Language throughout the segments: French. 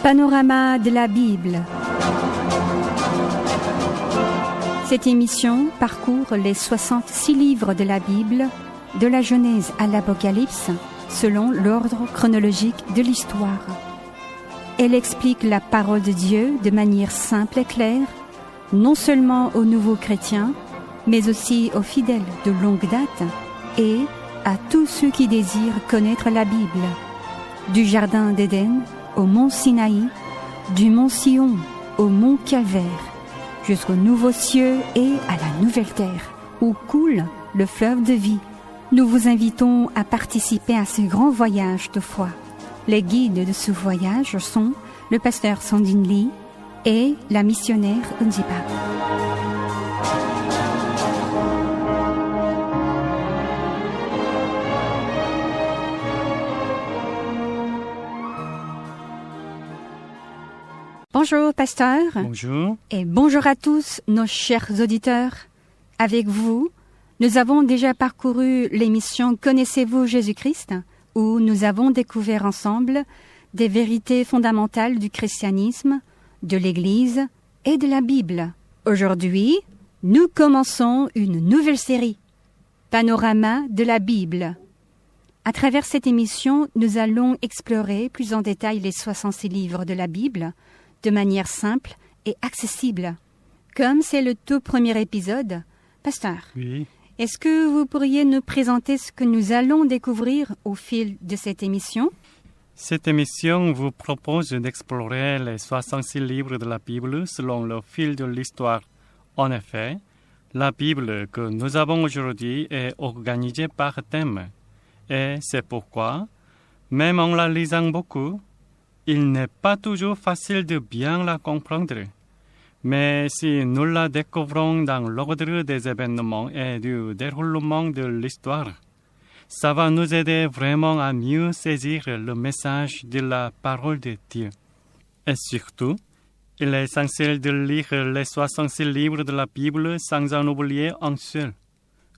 Panorama de la Bible. Cette émission parcourt les 66 livres de la Bible, de la Genèse à l'Apocalypse, selon l'ordre chronologique de l'histoire. Elle explique la parole de Dieu de manière simple et claire, non seulement aux nouveaux chrétiens, mais aussi aux fidèles de longue date et à tous ceux qui désirent connaître la Bible. Du Jardin d'Éden au mont Sinaï, du mont Sion au mont Calvaire, jusqu'aux nouveaux cieux et à la nouvelle terre, où coule le fleuve de vie. Nous vous invitons à participer à ce grand voyage de foi. Les guides de ce voyage sont le pasteur Sandine Lee et la missionnaire Unzipa. Bonjour, pasteur. Bonjour. Et bonjour à tous, nos chers auditeurs. Avec vous, nous avons déjà parcouru l'émission Connaissez-vous Jésus-Christ, où nous avons découvert ensemble des vérités fondamentales du christianisme, de l'Église et de la Bible. Aujourd'hui, nous commençons une nouvelle série, Panorama de la Bible. À travers cette émission, nous allons explorer plus en détail les 66 livres de la Bible, de manière simple et accessible. Comme c'est le tout premier épisode, pasteur, Oui. Est-ce que vous pourriez nous présenter ce que nous allons découvrir au fil de cette émission? Cette émission vous propose d'explorer les 66 livres de la Bible selon le fil de l'histoire. En effet, la Bible que nous avons aujourd'hui est organisée par thème. Et c'est pourquoi, même en la lisant beaucoup, il n'est pas toujours facile de bien la comprendre. Mais si nous la découvrons dans l'ordre des événements et du déroulement de l'histoire, ça va nous aider vraiment à mieux saisir le message de la parole de Dieu. Et surtout, il est essentiel de lire les 66 livres de la Bible sans en oublier un seul.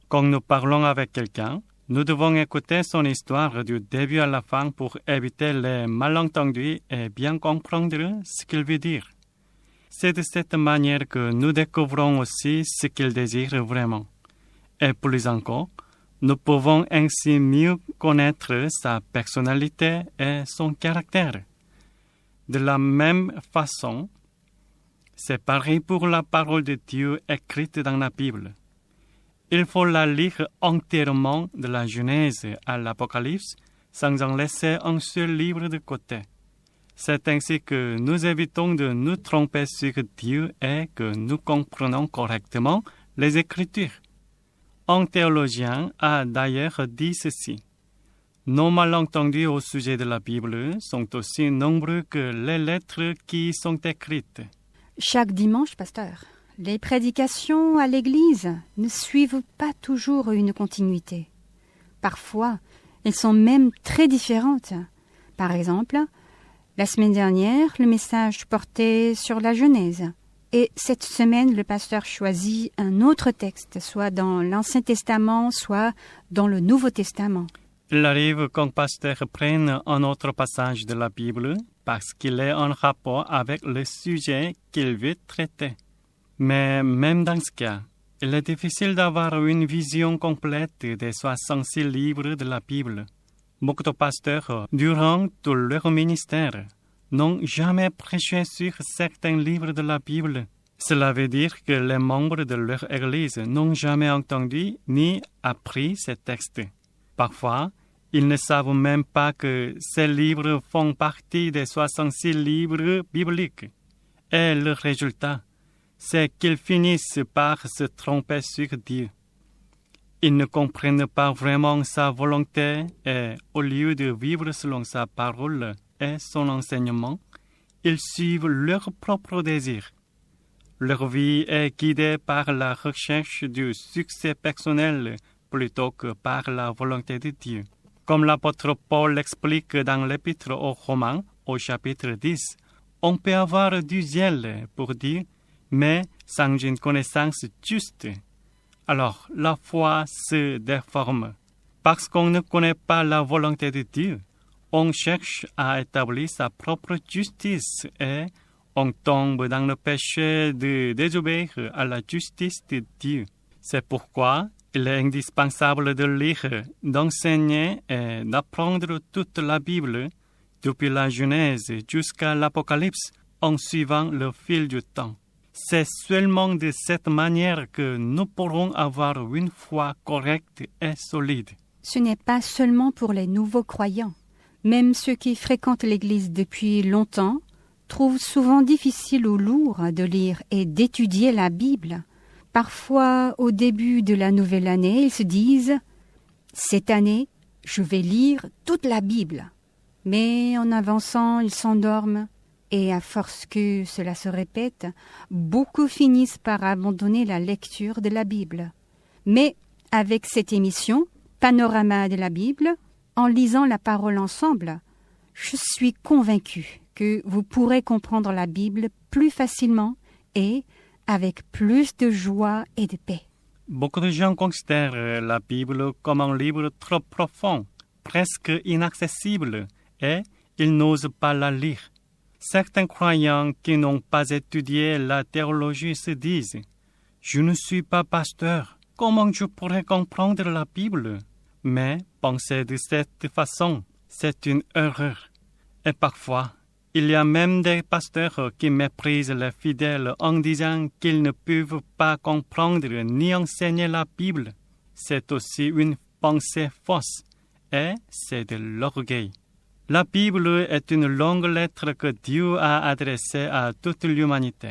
Quand nous parlons avec quelqu'un, nous devons écouter son histoire du début à la fin pour éviter les malentendus et bien comprendre ce qu'il veut dire. C'est de cette manière que nous découvrons aussi ce qu'il désire vraiment. Et plus encore, nous pouvons ainsi mieux connaître sa personnalité et son caractère. De la même façon, c'est pareil pour la parole de Dieu écrite dans la Bible. Il faut la lire entièrement de la Genèse à l'Apocalypse sans en laisser un seul livre de côté. C'est ainsi que nous évitons de nous tromper sur Dieu et que nous comprenons correctement les Écritures. Un théologien a d'ailleurs dit ceci. Nos malentendus au sujet de la Bible sont aussi nombreux que les lettres qui y sont écrites. Chaque dimanche, pasteur, les prédications à l'Église ne suivent pas toujours une continuité. Parfois, elles sont même très différentes. Par exemple, la semaine dernière, le message portait sur la Genèse. Et cette semaine, le pasteur choisit un autre texte, soit dans l'Ancien Testament, soit dans le Nouveau Testament. Il arrive qu'un pasteur prenne un autre passage de la Bible parce qu'il est en rapport avec le sujet qu'il veut traiter. Mais même dans ce cas, il est difficile d'avoir une vision complète des 66 livres de la Bible. Beaucoup de pasteurs, durant tout leur ministère, n'ont jamais prêché sur certains livres de la Bible. Cela veut dire que les membres de leur Église n'ont jamais entendu ni appris ces textes. Parfois, ils ne savent même pas que ces livres font partie des 66 livres bibliques. Et le résultat, c'est qu'ils finissent par se tromper sur Dieu. Ils ne comprennent pas vraiment sa volonté et, au lieu de vivre selon sa parole et son enseignement, ils suivent leurs propres désirs. Leur vie est guidée par la recherche du succès personnel plutôt que par la volonté de Dieu. Comme l'apôtre Paul l'explique dans l'épître aux Romains, au chapitre 10, on peut avoir du zèle pour Dieu, mais sans une connaissance juste. Alors, la foi se déforme. Parce qu'on ne connaît pas la volonté de Dieu, on cherche à établir sa propre justice et on tombe dans le péché de désobéir à la justice de Dieu. C'est pourquoi il est indispensable de lire, d'enseigner et d'apprendre toute la Bible, depuis la Genèse jusqu'à l'Apocalypse, en suivant le fil du temps. C'est seulement de cette manière que nous pourrons avoir une foi correcte et solide. Ce n'est pas seulement pour les nouveaux croyants. Même ceux qui fréquentent l'Église depuis longtemps trouvent souvent difficile ou lourd de lire et d'étudier la Bible. Parfois, au début de la nouvelle année, ils se disent « Cette année, je vais lire toute la Bible ». Mais en avançant, ils s'endorment et à force que cela se répète, beaucoup finissent par abandonner la lecture de la Bible. Mais avec cette émission, Panorama de la Bible, en lisant la parole ensemble, je suis convaincue que vous pourrez comprendre la Bible plus facilement et avec plus de joie et de paix. Beaucoup de gens considèrent la Bible comme un livre trop profond, presque inaccessible, et ils n'osent pas la lire. Certains croyants qui n'ont pas étudié la théologie se disent « Je ne suis pas pasteur, comment je pourrais comprendre la Bible ?» Mais penser de cette façon, c'est une erreur. Et parfois, il y a même des pasteurs qui méprisent les fidèles en disant qu'ils ne peuvent pas comprendre ni enseigner la Bible. C'est aussi une pensée fausse et c'est de l'orgueil. La Bible est une longue lettre que Dieu a adressée à toute l'humanité.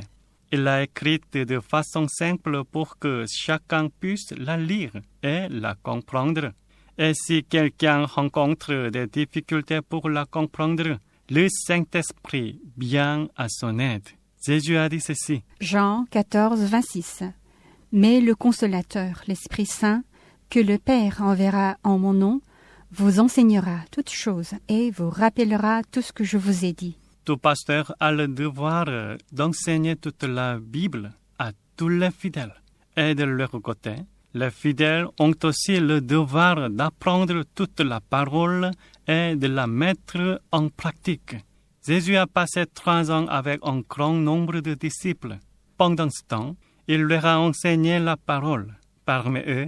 Il l'a écrite de façon simple pour que chacun puisse la lire et la comprendre. Et si quelqu'un rencontre des difficultés pour la comprendre, le Saint-Esprit vient à son aide. Jésus a dit ceci. Jean 14, 26. Mais le Consolateur, l'Esprit Saint, que le Père enverra en mon nom, vous enseignera toutes choses et vous rappellera tout ce que je vous ai dit. Tout pasteur a le devoir d'enseigner toute la Bible à tous les fidèles. Et de leur côté, les fidèles ont aussi le devoir d'apprendre toute la parole et de la mettre en pratique. Jésus a passé 3 ans avec un grand nombre de disciples. Pendant ce temps, il leur a enseigné la parole. Parmi eux,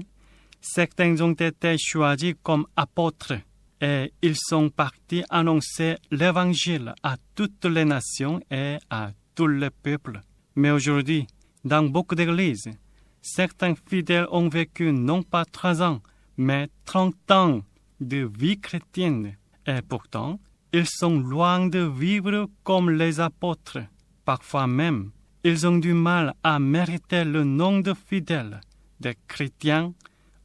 certains ont été choisis comme apôtres et ils sont partis annoncer l'Évangile à toutes les nations et à tous les peuples. Mais aujourd'hui, dans beaucoup d'églises, certains fidèles ont vécu non pas 3 ans, mais 30 ans de vie chrétienne. Et pourtant, ils sont loin de vivre comme les apôtres. Parfois même, ils ont du mal à mériter le nom de fidèles, de chrétiens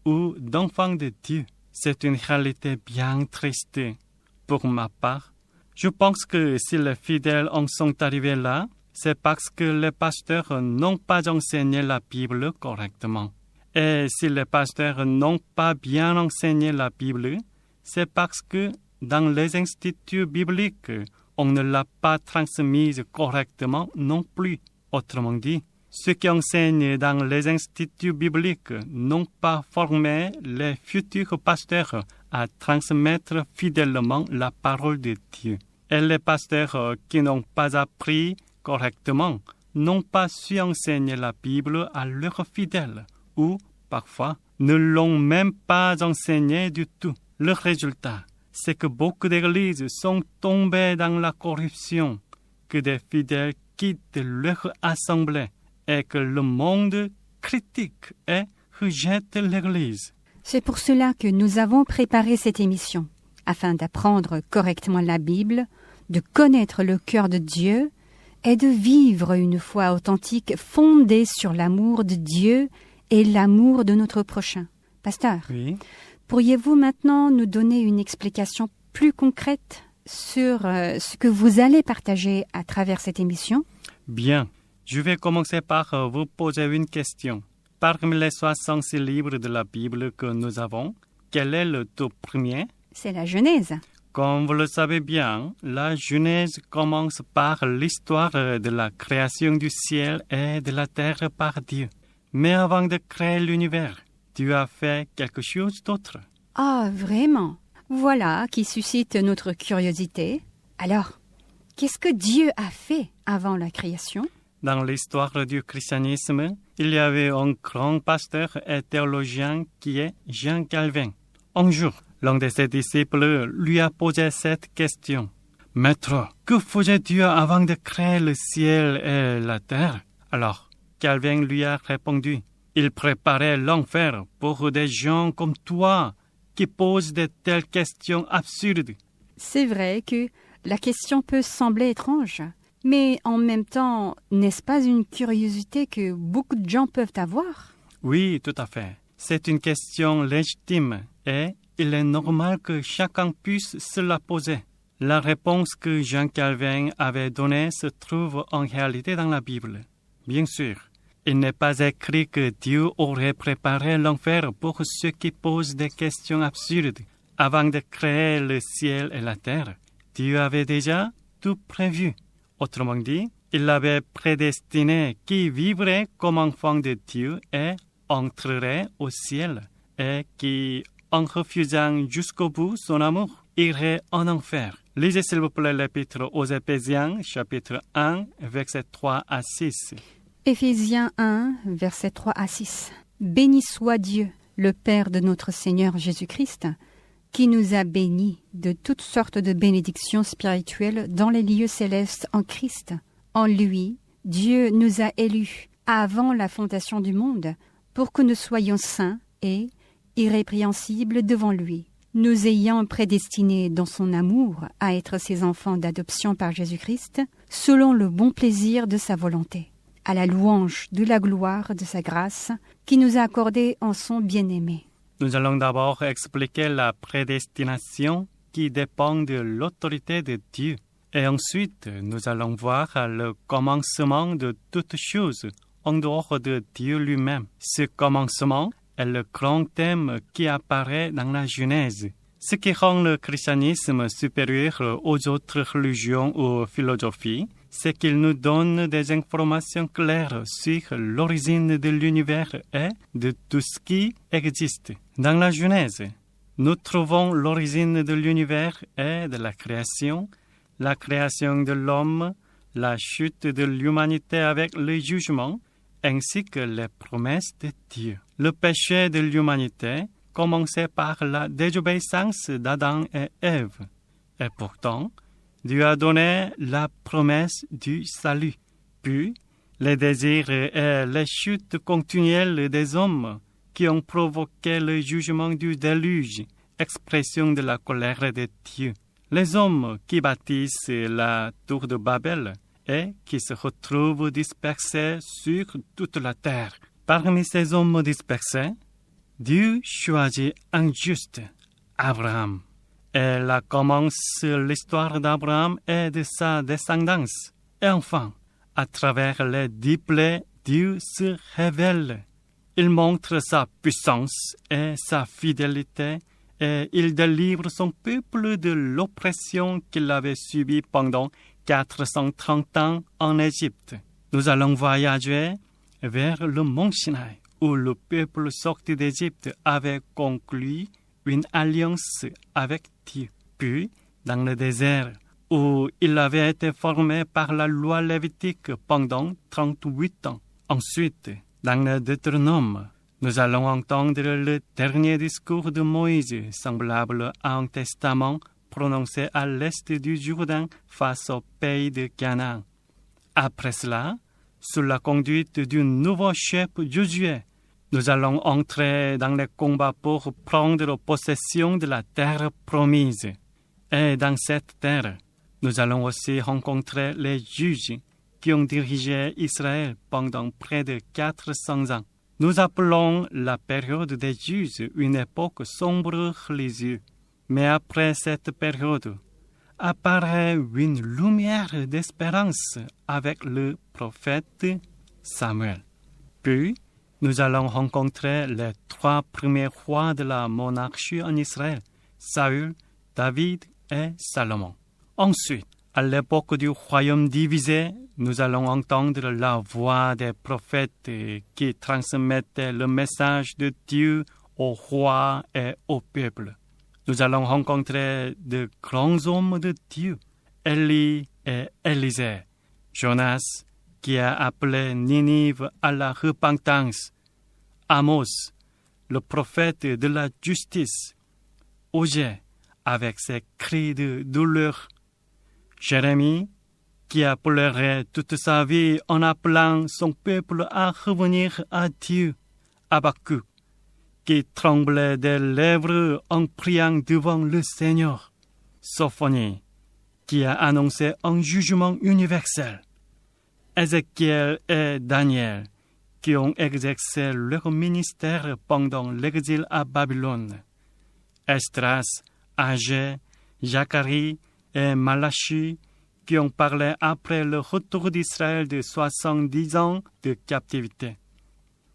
ou d'enfants de Dieu. C'est une réalité bien triste. Pour ma part, je pense que si les fidèles en sont arrivés là, c'est parce que les pasteurs n'ont pas enseigné la Bible correctement. Et si les pasteurs n'ont pas bien enseigné la Bible, c'est parce que dans les instituts bibliques, on ne l'a pas transmise correctement non plus. Autrement dit, ceux qui enseignent dans les instituts bibliques n'ont pas formé les futurs pasteurs à transmettre fidèlement la parole de Dieu. Et les pasteurs qui n'ont pas appris correctement n'ont pas su enseigner la Bible à leurs fidèles ou, parfois, ne l'ont même pas enseigné du tout. Le résultat, c'est que beaucoup d'églises sont tombées dans la corruption, que des fidèles quittent leur assemblée et que le monde critique et rejette l'Église. C'est pour cela que nous avons préparé cette émission, afin d'apprendre correctement la Bible, de connaître le cœur de Dieu et de vivre une foi authentique fondée sur l'amour de Dieu et l'amour de notre prochain. Pasteur, Oui. Pourriez-vous maintenant nous donner une explication plus concrète sur ce que vous allez partager à travers cette émission? Bien. Je vais commencer par vous poser une question. Parmi les 66 livres de la Bible que nous avons, quel est le tout premier? C'est la Genèse. Comme vous le savez bien, la Genèse commence par l'histoire de la création du ciel et de la terre par Dieu. Mais avant de créer l'univers, Dieu a fait quelque chose d'autre. Ah, vraiment? Voilà qui suscite notre curiosité. Alors, qu'est-ce que Dieu a fait avant la création? Dans l'histoire du christianisme, il y avait un grand pasteur et théologien qui est Jean Calvin. Un jour, l'un de ses disciples lui a posé cette question. « Maître, que faisait Dieu avant de créer le ciel et la terre ?» Alors, Calvin lui a répondu. « Il préparait l'enfer pour des gens comme toi qui posent de telles questions absurdes. » C'est vrai que la question peut sembler étrange, mais en même temps, n'est-ce pas une curiosité que beaucoup de gens peuvent avoir? Oui, tout à fait. C'est une question légitime et il est normal que chacun puisse se la poser. La réponse que Jean Calvin avait donnée se trouve en réalité dans la Bible. Bien sûr, il n'est pas écrit que Dieu aurait préparé l'enfer pour ceux qui posent des questions absurdes. Avant de créer le ciel et la terre, Dieu avait déjà tout prévu. Autrement dit, il avait prédestiné qui vivrait comme enfant de Dieu et entrerait au ciel, et qui, en refusant jusqu'au bout son amour, irait en enfer. Lisez s'il vous plaît l'épître aux Éphésiens, chapitre 1, versets 3 à 6. Éphésiens 1, versets 3 à 6. Béni soit Dieu, le Père de notre Seigneur Jésus-Christ, qui nous a bénis de toutes sortes de bénédictions spirituelles dans les lieux célestes en Christ. En lui, Dieu nous a élus avant la fondation du monde pour que nous soyons saints et irrépréhensibles devant lui, nous ayant prédestinés dans son amour à être ses enfants d'adoption par Jésus-Christ, selon le bon plaisir de sa volonté, à la louange de la gloire de sa grâce qui nous a accordée en son bien-aimé. Nous allons d'abord expliquer la prédestination qui dépend de l'autorité de Dieu. Et ensuite, nous allons voir le commencement de toutes choses en dehors de Dieu lui-même. Ce commencement est le grand thème qui apparaît dans la Genèse. Ce qui rend le christianisme supérieur aux autres religions ou philosophies, c'est qu'il nous donne des informations claires sur l'origine de l'univers et de tout ce qui existe. Dans la Genèse, nous trouvons l'origine de l'univers et de la création de l'homme, la chute de l'humanité avec le jugement, ainsi que les promesses de Dieu. Le péché de l'humanité commençait par la désobéissance d'Adam et Ève. Et pourtant, Dieu a donné la promesse du salut. Puis, les désirs et les chutes continuelles des hommes qui ont provoqué le jugement du déluge, expression de la colère de Dieu. Les hommes qui bâtissent la tour de Babel et qui se retrouvent dispersés sur toute la terre. Parmi ces hommes dispersés, Dieu choisit un juste, Abraham. Et là commence l'histoire d'Abraham et de sa descendance. Et enfin, à travers les 10 plaies, Dieu se révèle. Il montre sa puissance et sa fidélité et il délivre son peuple de l'oppression qu'il avait subie pendant 430 ans en Égypte. Nous allons voyager vers le mont Sinaï, où le peuple sorti d'Égypte avait conclu une alliance avec Dieu. Puis, dans le désert, où il avait été formé par la loi lévitique pendant 38 ans. Ensuite, dans le Deutéronome, nous allons entendre le dernier discours de Moïse, semblable à un testament prononcé à l'est du Jourdain face au pays de Canaan. Après cela, sous la conduite du nouveau chef Josué, nous allons entrer dans les combats pour prendre possession de la terre promise. Et dans cette terre, nous allons aussi rencontrer les juges qui ont dirigé Israël pendant près de 400 ans. Nous appelons la période des juges une époque sombre religieuse. Mais après cette période, apparaît une lumière d'espérance avec le prophète Samuel. Puis, nous allons rencontrer les 3 premiers rois de la monarchie en Israël, Saül, David et Salomon. Ensuite, à l'époque du royaume divisé, nous allons entendre la voix des prophètes qui transmettaient le message de Dieu aux rois et au peuple. Nous allons rencontrer de grands hommes de Dieu, Élie et Élisée, Jonas qui a appelé Ninive à la repentance, Amos, le prophète de la justice, Osée avec ses cris de douleur, Jérémie qui a pleuré toute sa vie en appelant son peuple à revenir à Dieu, Habakkuk qui tremblait des lèvres en priant devant le Seigneur, Sophonie qui a annoncé un jugement universel, Ézéchiel et Daniel qui ont exercé leur ministère pendant l'exil à Babylone, Esdras, Agé, Zacharie et Malachie qui ont parlé après le retour d'Israël de 70 ans de captivité.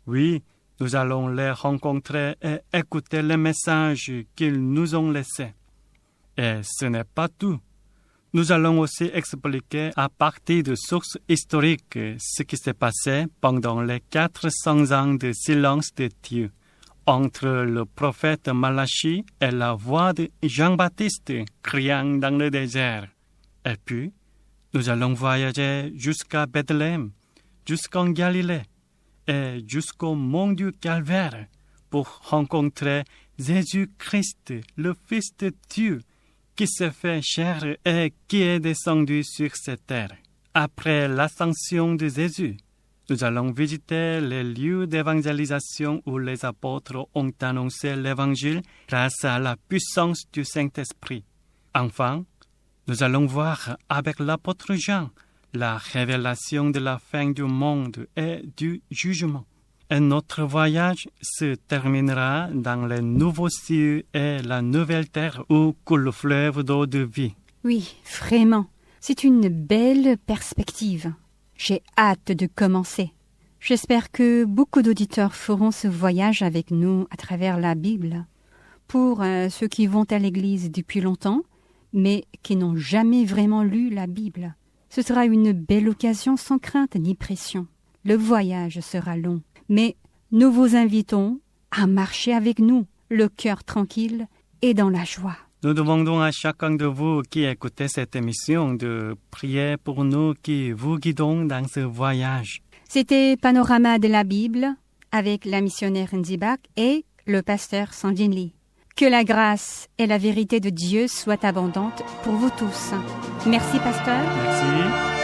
Oui, nous allons les rencontrer et écouter les messages qu'ils nous ont laissés. Et ce n'est pas tout. Nous allons aussi expliquer à partir de sources historiques ce qui s'est passé pendant les 400 ans de silence de Dieu entre le prophète Malachie et la voix de Jean-Baptiste criant dans le désert. Et puis, nous allons voyager jusqu'à Bethléem, jusqu'en Galilée et jusqu'au mont du Calvaire pour rencontrer Jésus-Christ, le Fils de Dieu, qui s'est fait chair et qui est descendu sur cette terre. Après l'ascension de Jésus, nous allons visiter les lieux d'évangélisation où les apôtres ont annoncé l'Évangile grâce à la puissance du Saint-Esprit. Enfin, nous allons voir avec l'apôtre Jean la révélation de la fin du monde et du jugement. Et notre voyage se terminera dans les nouveaux cieux et la nouvelle terre où coule le fleuve d'eau de vie. Oui, vraiment, c'est une belle perspective. J'ai hâte de commencer. J'espère que beaucoup d'auditeurs feront ce voyage avec nous à travers la Bible. Pour ceux qui vont à l'église depuis longtemps, mais qui n'ont jamais vraiment lu la Bible, ce sera une belle occasion sans crainte ni pression. Le voyage sera long, mais nous vous invitons à marcher avec nous, le cœur tranquille et dans la joie. Nous demandons à chacun de vous qui écoutez cette émission de prier pour nous qui vous guidons dans ce voyage. C'était Panorama de la Bible avec la missionnaire Nzibak et le pasteur Sandine Lee. Que la grâce et la vérité de Dieu soient abondantes pour vous tous. Merci, pasteur. Merci.